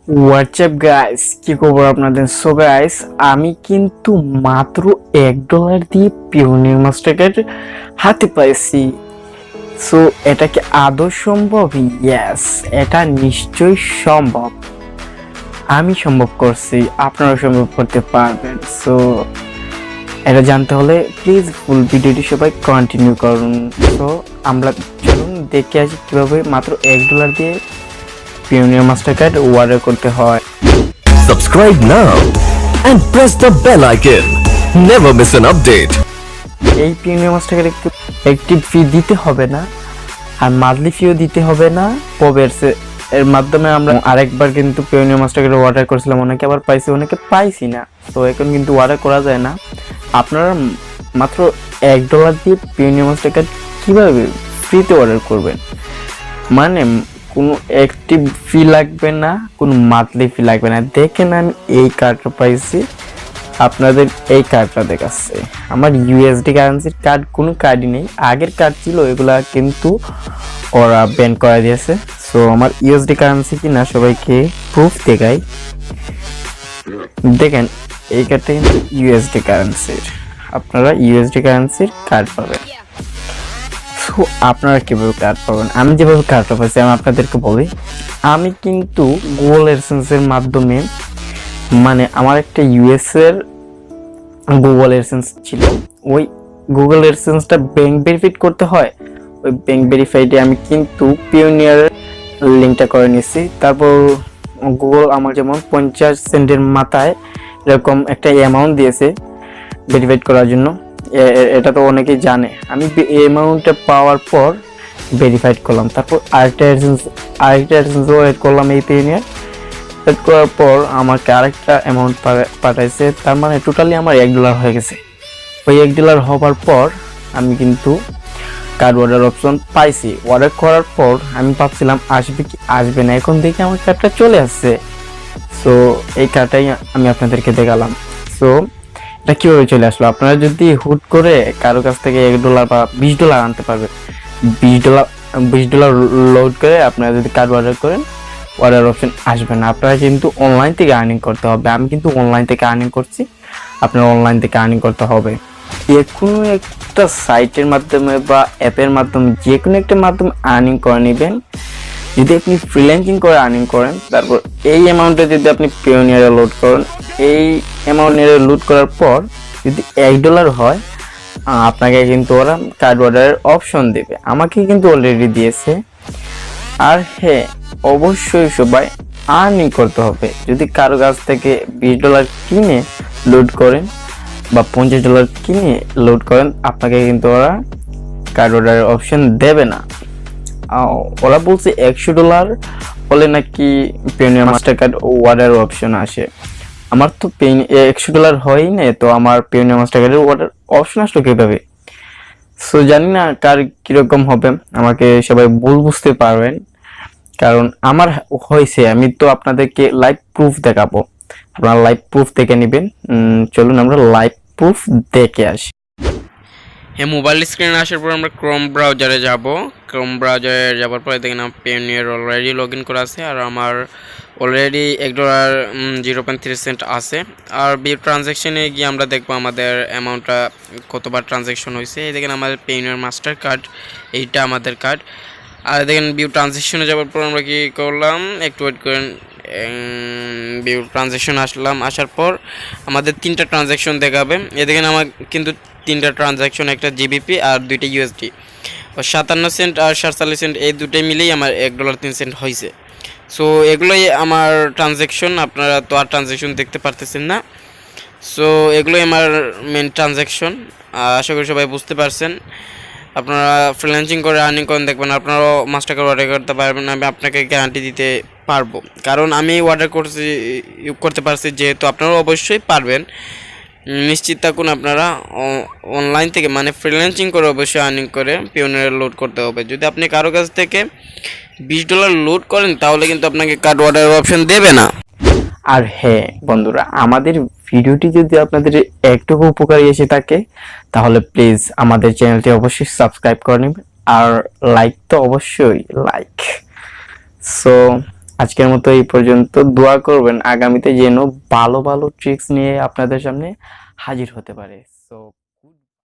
WhatsApp guys, কি খবর আপনাদের? সো গাইস, আমি কিন্তু মাত্র $1 দিয়ে পিওনিয়ার মাস্টারকার্ড হাতে পাইছি। সো এটা কি আদৌ সম্ভব? ইয়েস, এটা নিশ্চয়ই সম্ভব। আমি সম্ভব করছি, আপনারা সম্ভব করতে পারবেন। সো এটা জানতে হলে প্লিজ ফুল ভিডিওটি সবাই কন্টিনিউ করুন। সো আমরা চলুন দেখে আসি কিভাবে মাত্র $1 দিয়ে পিওনিয়ার মাস্টারকার্ড অর্ডার করতে হয়। Subscribe now and press the bell icon. Never miss an update. এই পিওনিয়ার মাস্টারকার্ড একটি ফি দিতে হবে না, আর মান্থলি ফিও দিতে হবে না। এর মাধ্যমে আমরা আরেকবার কিন্তু পিওনিয়ার মাস্টারকার্ড অর্ডার করেছিলাম, অনেকে আবার পাইছি, অনেকে পাইছি না। তো এখন কিন্তু অর্ডার করা যায় না। আপনারা মাত্র $1 দিয়ে পিওনিয়ার মাস্টারকার্ড কিভাবে ফ্রিতে অর্ডার করবেন? মানে কোনো অ্যাক্টিভ ফি লাগবে না, কোনো মান্থলি ফি লাগবে না। দেখেন আমি এই কার্ডটা পাইছি, আপনাদের এই কার্ডটা দেখাচ্ছে। আমার ইউএসডি কারেন্সির কার্ড কোনো কার্ডই নেই, আগের কার্ড ছিল, এগুলা কিন্তু ওরা ব্যান করে দিয়েছে। সো আমার ইউএসডি কারেন্সি কিনা সবাইকে প্রুফ দেখাই। দেখেন এই কার্ডটা কিন্তু ইউএসডি কারেন্সির, আপনারা ইউএসডি কারেন্সির কার্ড পাবেন। সো আপনারা কীভাবে কার্ড পাবেন? আমি যেভাবে কার্ডটা পাইছি আমি আপনাদেরকে বলি। আমি কিন্তু গুগল এডসেন্সের মাধ্যমে, মানে আমার একটা ইউএসের গুগল এডসেন্স ছিল, ওই গুগল এডসেন্সটা ব্যাংক ভেরিফাইড করতে হয়। ওই ব্যাংক ভেরিফাইডে আমি কিন্তু পিওনিয়ার লিঙ্কটা করে নিয়েছি। তারপর গুগল আমার যেমন 50 সেন্টের মাথায় এরকম একটা অ্যামাউন্ট দিয়েছে ভেরিফাইড করার জন্য। এটা তো অনেকেই জানে। আমি এই অ্যামাউন্টটা পাওয়ার পর ভেরিফাইড করলাম। তারপর আরেকটা এডসেন্সও এড করলাম এই পিওনিয়ার। এড করার পর আমাকে আরেকটা অ্যামাউন্ট পাঠাইছে, তার মানে টোটালি আমার $1 হয়ে গেছে। ওই $1 হওয়ার পর আমি কিন্তু কার্ড অর্ডার অপশন পাইছি। অর্ডার করার পর আমি ভাবছিলাম আসবে কি আসবে না, এখন দেখি আমার কার্ডটা চলে আসছে। সো এই কার্ডটাই আমি আপনাদেরকে দেখালাম। সো এটা কীভাবে চলে আসলো? আপনারা যদি হুট করে কারো কাছ থেকে $1 বা $20 আনতে পারবেন, $20 লোড করে আপনারা যদি কার্ড অর্ডার করেন, অর্ডার অপশন আসবে না। আপনারা কিন্তু অনলাইন থেকে আর্নিং করতে হবে। আমি কিন্তু অনলাইন থেকে আর্নিং করছি, আপনারা অনলাইন থেকে আর্নিং করতে হবে। যে কোনো একটা সাইটের মাধ্যমে বা অ্যাপের মাধ্যমে, যে কোনো একটা মাধ্যমে আর্নিং করে নেবেন। যদি আপনি ফ্রিল্যান্সিং করে আর্নিং করেন, তারপর এই অ্যামাউন্টে যদি আপনি পিওনিয়ারে লোড করেন, এই অ্যামাউন্টে লোড করার পর যদি $1 হয়, আপনাকে কিন্তু ওরা কার্ড অর্ডারের অপশন দেবে। আমাকে কিন্তু অলরেডি দিয়েছে। আর হ্যাঁ, অবশ্যই সবাই আর্নিং করতে হবে। যদি কারো কাছ থেকে $20 কিনে লোড করেন বা $50 কিনে লোড করেন, আপনাকে কিন্তু ওরা কার্ড অর্ডারের অপশন দেবে না। ওরা বলছে $100 হলে নাকি pioneer master card order option আসে। আমার তো $100 হয়ই না, তো আমার পিওনিয়ার মাস্টার কার্ডের অর্ডার অপশন আসলো কিভাবে? সো জানি না কার কিরকম হবে, আমাকে সবাই বুঝতে পারবেন, কারণ আমার হয়েছে। আমি তো আপনাদেরকে লাইভ প্রুফ দেখাবো, আপনারা লাইভ প্রুফ দেখে নেবেন। চলুন আমরা লাইভ প্রুফ দেখে আসি। হ্যাঁ, মোবাইল স্ক্রিনে আসার পর আমরা ক্রোম ব্রাউজারে যাব। ক্রোম ব্রাউজারে যাওয়ার পরে দেখেন আমার পেওনিয়ার অলরেডি লগ ইন করা আছে, আর আমার অলরেডি $1.03 আছে। আর ভিউ ট্রানজ্যাকশনে গিয়ে আমরা দেখবো আমাদের অ্যামাউন্টটা কতবার ট্রানজ্যাকশন হয়েছে। এই দেখেন আমাদের পেওনিয়ার মাস্টার কার্ড, এইটা আমাদের কার্ড। আর দেখেন ভিউ ট্রানজ্যাকশনে যাওয়ার পর আমরা কি করলাম, একটু ওয়েট করেন। ভিউ ট্রানজ্যাকশন আসার পর আমাদের 3টা ট্রানজ্যাকশন দেখাবে। এ দেখেন আমার কিন্তু 3টা ট্রানজ্যাকশন, একটা জিবিপি আর 2টা ইউএসডি। 57 সেন্ট আর 47 সেন্ট, এই দুটোই মিলেই আমার $1.03 হয়েছে। সো এগুলোই আমার ট্রানজ্যাকশন। আপনারা তো আর ট্রানজ্যাকশন দেখতে পারতেছেন না। সো এগুলোই আমার মেন ট্রানজ্যাকশন। আশা করি সবাই বুঝতে পারছেন। আপনারা ফ্রিল্যান্সিং করে আর্নিং করেন, দেখবেন আপনারাও মাস্টার কার্ড অর্ডার করতে পারবেন। আমি আপনাকে গ্যারান্টি দিতে পারবো, কারণ আমি অর্ডার করতে পারছি, যেহেতু আপনারাও অবশ্যই পারবেন। নিশ্চিত থাকুন, আপনারা অনলাইন থেকে মানে ফ্রিল্যান্সিং করে অবশ্যই আর্নিং করে পিওনিয়ারে লোড করতে হবে। যদি আপনি কারো কাছ থেকে $20 লোড করেন, তাহলে কিন্তু আপনাকে কার্ড অর্ডার অপশন দেবে না। আর হ্যাঁ বন্ধুরা, আমাদের ভিডিওটি যদি আপনাদের একটুকু উপকারী এসে থাকে, তাহলে প্লিজ আমাদের চ্যানেলটি অবশ্যই সাবস্ক্রাইব করে নেবেন, আর লাইক তো অবশ্যই লাইক। সো আজকের মতো এই পর্যন্ত। দোয়া করবেন আগামীতে যেন ভালো ভালো ট্রিক্স নিয়ে আপনাদের সামনে হাজির হতে পারে। সো